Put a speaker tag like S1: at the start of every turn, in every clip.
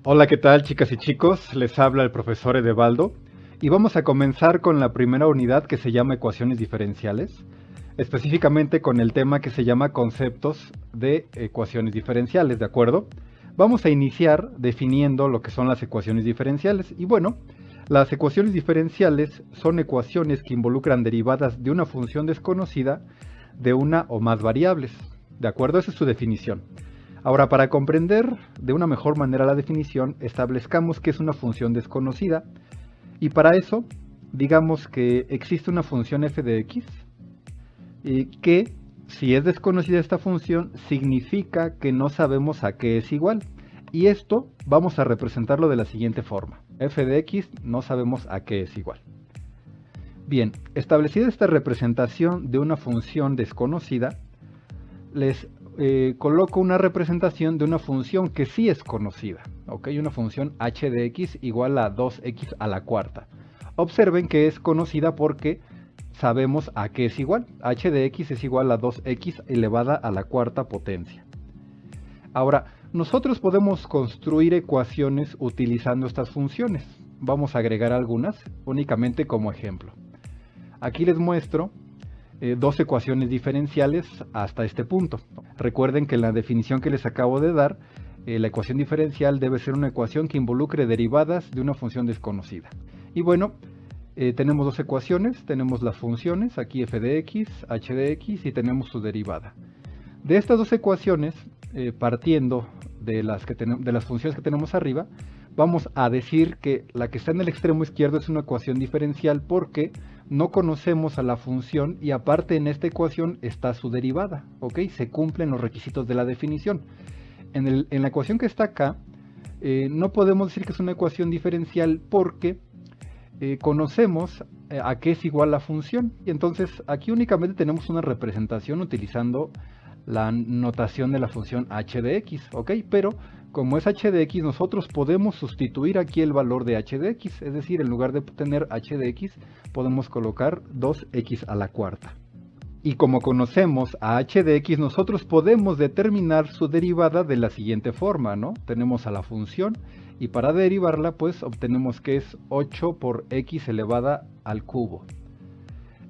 S1: Hola, ¿qué tal, chicas y chicos? Les habla el profesor Edebaldo y vamos a comenzar con la primera unidad que se llama ecuaciones diferenciales, específicamente con el tema que se llama conceptos de ecuaciones diferenciales, ¿de acuerdo? Vamos a iniciar definiendo lo que son las ecuaciones diferenciales y bueno, las ecuaciones diferenciales son ecuaciones que involucran derivadas de una función desconocida de una o más variables, ¿de acuerdo? Esa es su definición. Ahora, para comprender de una mejor manera la definición, establezcamos que es una función desconocida y para eso, digamos que existe una función f de x y que, si es desconocida esta función, significa que no sabemos a qué es igual. Y esto vamos a representarlo de la siguiente forma. F de x no sabemos a qué es igual. Bien, establecida esta representación de una función desconocida, les coloco una representación de una función que sí es conocida, ¿ok? Una función h de x igual a 2x a la cuarta. Observen que es conocida porque sabemos a qué es igual. H de x es igual a 2x elevada a la cuarta potencia. Ahora, nosotros podemos construir ecuaciones utilizando estas funciones. Vamos a agregar algunas únicamente como ejemplo. Aquí les muestro dos ecuaciones diferenciales hasta este punto. Recuerden que en la definición que les acabo de dar, la ecuación diferencial debe ser una ecuación que involucre derivadas de una función desconocida. Y bueno, tenemos dos ecuaciones, tenemos las funciones, aquí f de x, h de x y tenemos su derivada. De estas dos ecuaciones, partiendo de las funciones que tenemos arriba, vamos a decir que la que está en el extremo izquierdo es una ecuación diferencial porque no conocemos a la función y aparte en esta ecuación está su derivada, ¿ok? Se cumplen los requisitos de la definición. En la ecuación que está acá, no podemos decir que es una ecuación diferencial porque conocemos a qué es igual la función. Y entonces aquí únicamente tenemos una representación utilizando la notación de la función h de x, ¿ok? Pero como es h de x, nosotros podemos sustituir aquí el valor de h de x, es decir, en lugar de tener h de x, podemos colocar 2x a la cuarta. Y como conocemos a h de x, nosotros podemos determinar su derivada de la siguiente forma, ¿no? Tenemos a la función y para derivarla, pues obtenemos que es 8 por x elevada al cubo.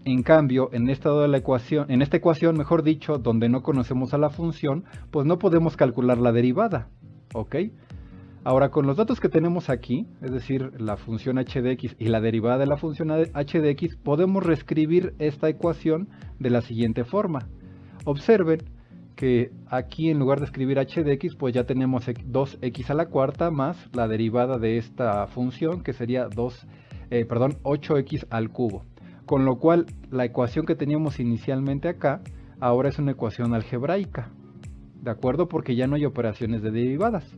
S1: En cambio, en esta ecuación, mejor dicho, donde no conocemos a la función, pues no podemos calcular la derivada, ¿ok? Ahora, con los datos que tenemos aquí, es decir, la función h de x y la derivada de la función h de x, podemos reescribir esta ecuación de la siguiente forma. Observen que aquí en lugar de escribir h de x, pues ya tenemos 2x a la cuarta más la derivada de esta función, que sería 8x al cubo. Con lo cual, la ecuación que teníamos inicialmente acá, ahora es una ecuación algebraica, ¿de acuerdo? Porque ya no hay operaciones de derivadas.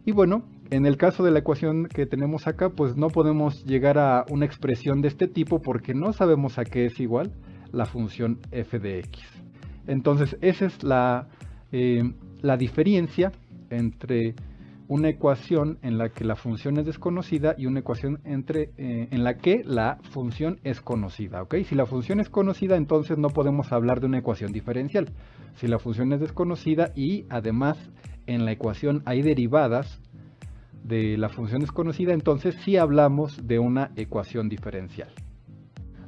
S1: Y bueno, en el caso de la ecuación que tenemos acá, pues no podemos llegar a una expresión de este tipo porque no sabemos a qué es igual la función f de x. Entonces, esa es la diferencia entre una ecuación en la que la función es desconocida y una ecuación en la que la función es conocida, ¿ok? Si la función es conocida, entonces no podemos hablar de una ecuación diferencial. Si la función es desconocida y además en la ecuación hay derivadas de la función desconocida, entonces sí hablamos de una ecuación diferencial.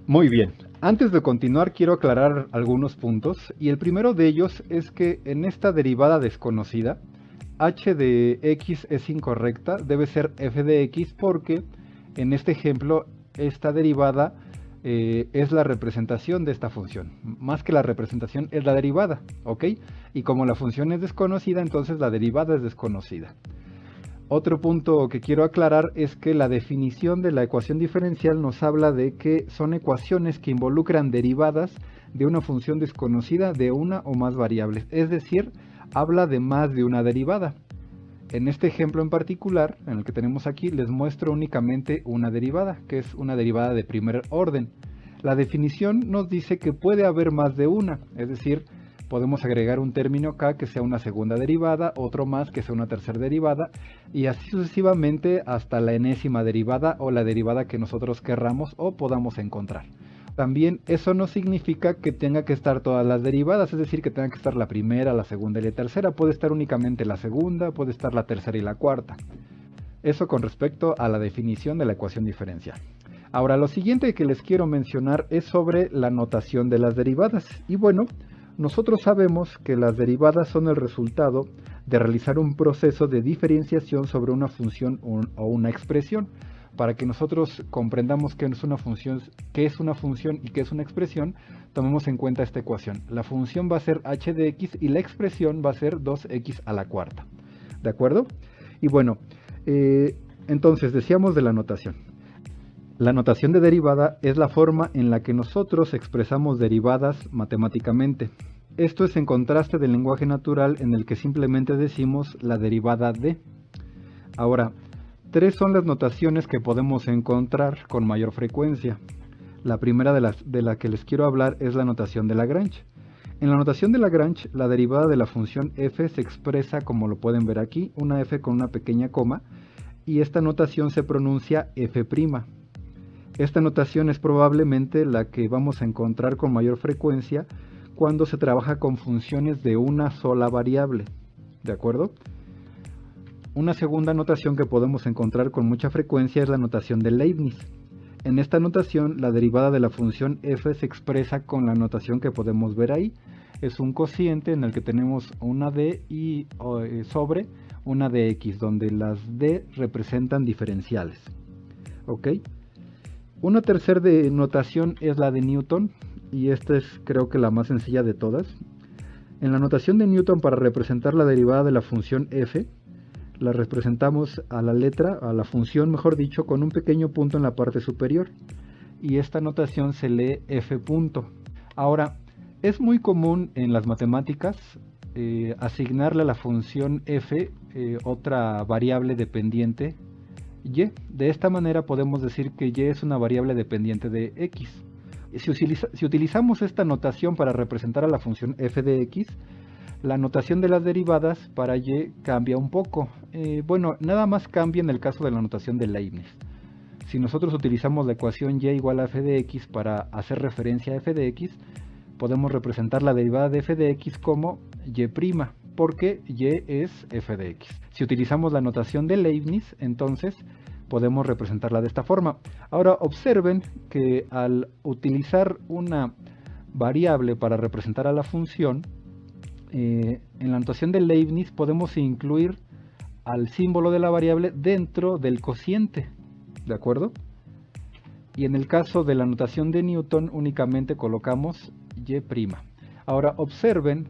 S1: Muy bien, antes de continuar quiero aclarar algunos puntos y el primero de ellos es que en esta derivada desconocida, h de x es incorrecta, debe ser f de x porque en este ejemplo esta derivada es la representación de esta función. Más que la representación es la derivada, ¿ok? Y como la función es desconocida, entonces la derivada es desconocida. Otro punto que quiero aclarar es que la definición de la ecuación diferencial nos habla de que son ecuaciones que involucran derivadas de una función desconocida de una o más variables, es decir, habla de más de una derivada. En este ejemplo en particular, en el que tenemos aquí, les muestro únicamente una derivada, que es una derivada de primer orden. La definición nos dice que puede haber más de una, es decir, podemos agregar un término acá que sea una segunda derivada, otro más que sea una tercera derivada, y así sucesivamente hasta la enésima derivada o la derivada que nosotros querramos o podamos encontrar. También eso no significa que tenga que estar todas las derivadas, es decir, que tenga que estar la primera, la segunda y la tercera. Puede estar únicamente la segunda, puede estar la tercera y la cuarta. Eso con respecto a la definición de la ecuación diferencial. Ahora, lo siguiente que les quiero mencionar es sobre la notación de las derivadas. Y bueno, nosotros sabemos que las derivadas son el resultado de realizar un proceso de diferenciación sobre una función o una expresión. Para que nosotros comprendamos qué es una función y qué es una expresión, tomemos en cuenta esta ecuación. La función va a ser h de x y la expresión va a ser 2x a la cuarta. ¿De acuerdo? Y bueno, entonces decíamos de la notación. La notación de derivada es la forma en la que nosotros expresamos derivadas matemáticamente. Esto es en contraste del lenguaje natural en el que simplemente decimos la derivada de. Ahora, tres son las notaciones que podemos encontrar con mayor frecuencia. La primera de la que les quiero hablar es la notación de Lagrange. En la notación de Lagrange, la derivada de la función f se expresa como lo pueden ver aquí, una f con una pequeña coma, y esta notación se pronuncia f'. Esta notación es probablemente la que vamos a encontrar con mayor frecuencia cuando se trabaja con funciones de una sola variable. ¿De acuerdo? Una segunda notación que podemos encontrar con mucha frecuencia es la notación de Leibniz. En esta notación, la derivada de la función f se expresa con la notación que podemos ver ahí. Es un cociente en el que tenemos una d y sobre una dx, donde las d representan diferenciales. ¿Ok? Una tercera notación es la de Newton, y esta es creo que la más sencilla de todas. En la notación de Newton, para representar la derivada de la función f, la representamos a la función, mejor dicho, con un pequeño punto en la parte superior, y esta notación se lee f punto. Ahora, es muy común en las matemáticas asignarle a la función f otra variable dependiente y. De esta manera podemos decir que y es una variable dependiente de x. Si utilizamos esta notación para representar a la función f de x, la notación de las derivadas para y cambia un poco. Bueno, nada más cambia en el caso de la notación de Leibniz. Si nosotros utilizamos la ecuación y igual a f de x para hacer referencia a f de x, podemos representar la derivada de f de x como y', porque y es f de x. Si utilizamos la notación de Leibniz, entonces podemos representarla de esta forma. Ahora observen que al utilizar una variable para representar a la función, en la notación de Leibniz podemos incluir al símbolo de la variable dentro del cociente, ¿de acuerdo? Y en el caso de la notación de Newton únicamente colocamos y'. Ahora observen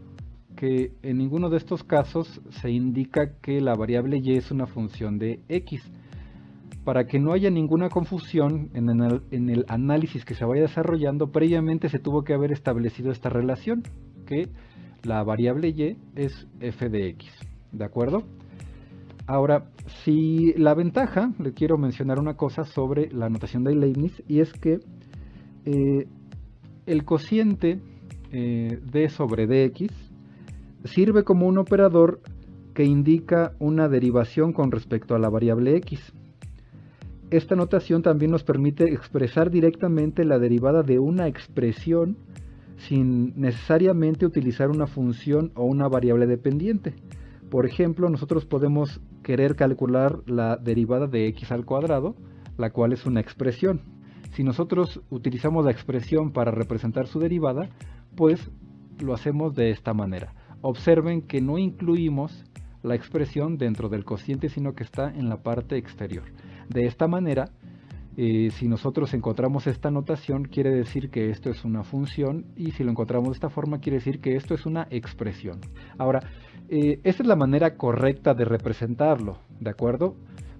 S1: que en ninguno de estos casos se indica que la variable y es una función de x. Para que no haya ninguna confusión en el análisis que se vaya desarrollando, previamente se tuvo que haber establecido esta relación, que la variable y es f de x, ¿de acuerdo? Ahora, si la ventaja, le quiero mencionar una cosa sobre la notación de Leibniz, y es que el cociente d sobre dx sirve como un operador que indica una derivación con respecto a la variable x. Esta notación también nos permite expresar directamente la derivada de una expresión sin necesariamente utilizar una función o una variable dependiente. Por ejemplo, nosotros podemos querer calcular la derivada de x al cuadrado, la cual es una expresión. Si nosotros utilizamos la expresión para representar su derivada, pues lo hacemos de esta manera. Observen que no incluimos la expresión dentro del cociente, sino que está en la parte exterior. De esta manera, si nosotros encontramos esta notación, quiere decir que esto es una función, y si lo encontramos de esta forma, quiere decir que esto es una expresión. Ahora, esta es la manera correcta de representarlo, ¿de acuerdo?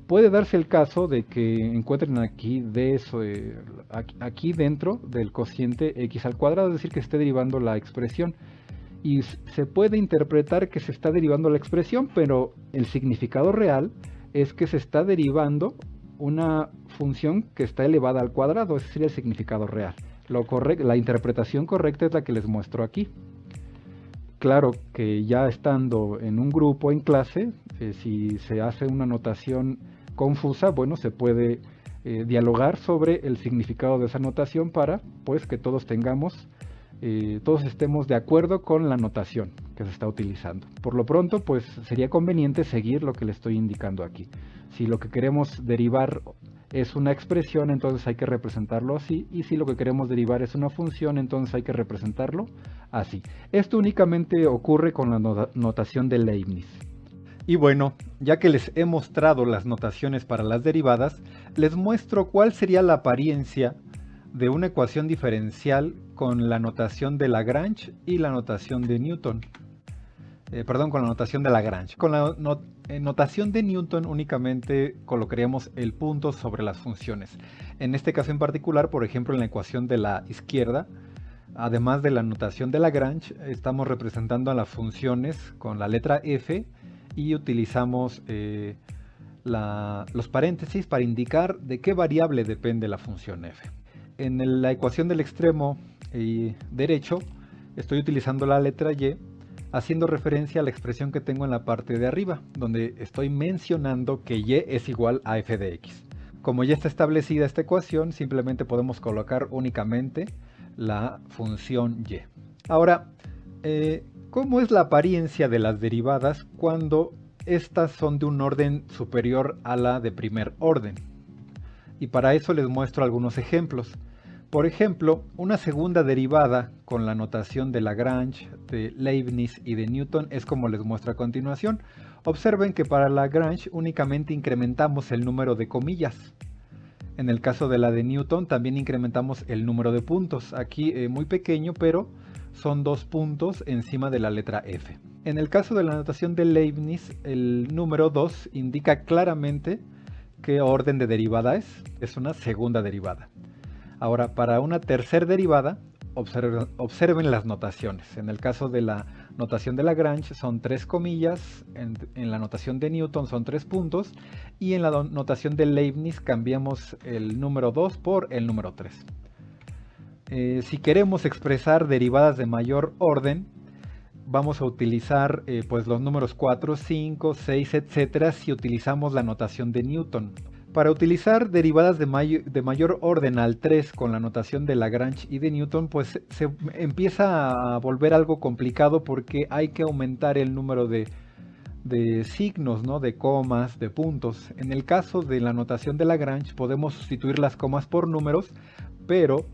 S1: Puede darse el caso de que encuentren aquí, aquí dentro del cociente x al cuadrado, es decir, que esté derivando la expresión. Y se puede interpretar que se está derivando la expresión, pero el significado real es que se está derivando una función que está elevada al cuadrado. Ese sería el significado real. La interpretación correcta es la que les muestro aquí. Claro que ya estando en un grupo en clase, si se hace una notación confusa, bueno, se puede dialogar sobre el significado de esa notación para pues que todos todos estemos de acuerdo con la notación que se está utilizando. Por lo pronto, pues sería conveniente seguir lo que le estoy indicando aquí. Si lo que queremos derivar es una expresión, entonces hay que representarlo así, y si lo que queremos derivar es una función, entonces hay que representarlo así. Esto únicamente ocurre con la notación de Leibniz. Y bueno, ya que les he mostrado las notaciones para las derivadas, les muestro cuál sería la apariencia de una ecuación diferencial con la notación de Lagrange y la notación de Newton. Con la notación de Lagrange. Con la notación de Newton únicamente colocaríamos el punto sobre las funciones. En este caso en particular, por ejemplo, en la ecuación de la izquierda, además de la notación de Lagrange, estamos representando a las funciones con la letra F y utilizamos los paréntesis para indicar de qué variable depende la función f. En la ecuación del extremo derecho estoy utilizando la letra y, haciendo referencia a la expresión que tengo en la parte de arriba, donde estoy mencionando que y es igual a f de x. Como ya está establecida esta ecuación, simplemente podemos colocar únicamente la función y. Ahora, ¿cómo es la apariencia de las derivadas cuando estas son de un orden superior a la de primer orden? Y para eso les muestro algunos ejemplos. Por ejemplo, una segunda derivada con la notación de Lagrange, de Leibniz y de Newton es como les muestro a continuación. Observen que para Lagrange únicamente incrementamos el número de comillas. En el caso de la de Newton también incrementamos el número de puntos. Aquí muy pequeño, pero son 2 puntos encima de la letra F. En el caso de la notación de Leibniz, el número 2 indica claramente qué orden de derivada es. Es una segunda derivada. Ahora, para una tercera derivada, observen las notaciones. En el caso de la notación de Lagrange son 3 comillas, en la notación de Newton son 3 puntos, y en la notación de Leibniz cambiamos el número 2 por el número 3. Si queremos expresar derivadas de mayor orden, vamos a utilizar pues los números 4, 5, 6, etcétera, si utilizamos la notación de Newton. Para utilizar derivadas de mayor orden al 3 con la notación de Lagrange y de Newton, pues se empieza a volver algo complicado porque hay que aumentar el número de signos, ¿no? De comas, de puntos. En el caso de la notación de Lagrange podemos sustituir las comas por números, pero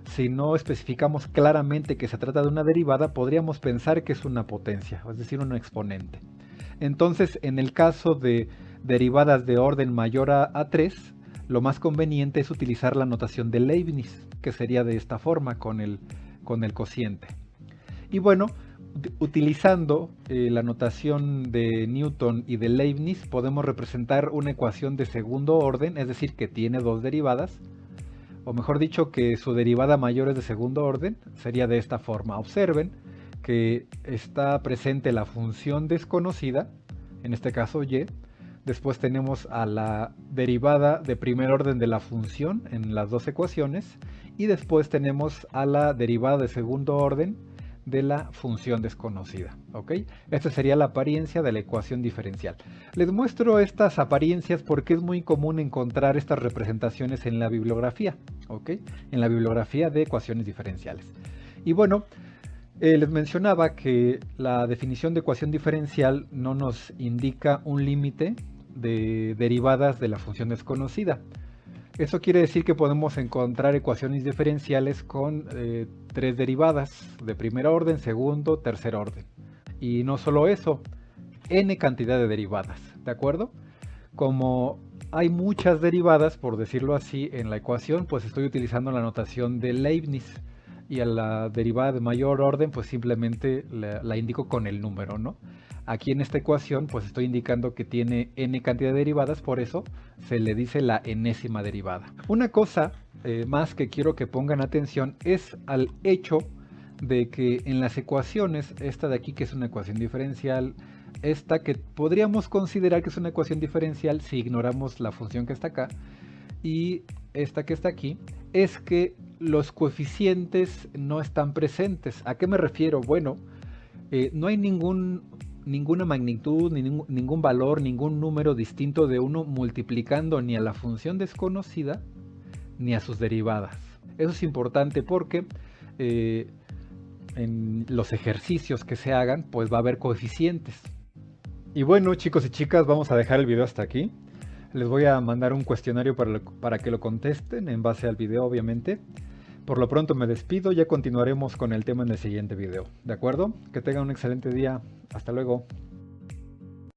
S1: si no especificamos claramente que se trata de una derivada, podríamos pensar que es una potencia, es decir, un exponente. Entonces, en el caso de derivadas de orden mayor a 3, lo más conveniente es utilizar la notación de Leibniz, que sería de esta forma, con el cociente. Y bueno, utilizando la notación de Newton y de Leibniz, podemos representar una ecuación de segundo orden, es decir, que tiene 2 derivadas, o mejor dicho, que su derivada mayor es de segundo orden, sería de esta forma. Observen que está presente la función desconocida, en este caso y. Después tenemos a la derivada de primer orden de la función en las 2 ecuaciones, y después tenemos a la derivada de segundo orden de la función desconocida. ¿Ok? Esta sería la apariencia de la ecuación diferencial. Les muestro estas apariencias porque es muy común encontrar estas representaciones en la bibliografía. ¿Ok? En la bibliografía de ecuaciones diferenciales. Y bueno, les mencionaba que la definición de ecuación diferencial no nos indica un límite de derivadas de la función desconocida. Eso quiere decir que podemos encontrar ecuaciones diferenciales con 3 derivadas de primer orden, segundo, tercer orden. Y no solo eso, n cantidad de derivadas, ¿de acuerdo? Como hay muchas derivadas, por decirlo así, en la ecuación, pues estoy utilizando la notación de Leibniz. Y a la derivada de mayor orden, pues simplemente la indico con el número, ¿no? Aquí en esta ecuación, pues estoy indicando que tiene n cantidad de derivadas, por eso se le dice la enésima derivada. Una cosa más que quiero que pongan atención es al hecho de que en las ecuaciones, esta de aquí que es una ecuación diferencial, esta que podríamos considerar que es una ecuación diferencial si ignoramos la función que está acá, y esta que está aquí, es que los coeficientes no están presentes. ¿A qué me refiero? Bueno, no hay ningún
S2: ninguna magnitud, ni ningún valor, ningún número distinto de 1 multiplicando ni a la función desconocida ni a sus derivadas. Eso es importante porque en los ejercicios que se hagan, pues va a haber coeficientes.
S1: Y bueno, chicos y chicas, vamos a dejar el video hasta aquí. Les voy a mandar un cuestionario para que lo contesten en base al video, obviamente. Por lo pronto me despido, ya continuaremos con el tema en el siguiente video. ¿De acuerdo? Que tengan un excelente día. Hasta luego.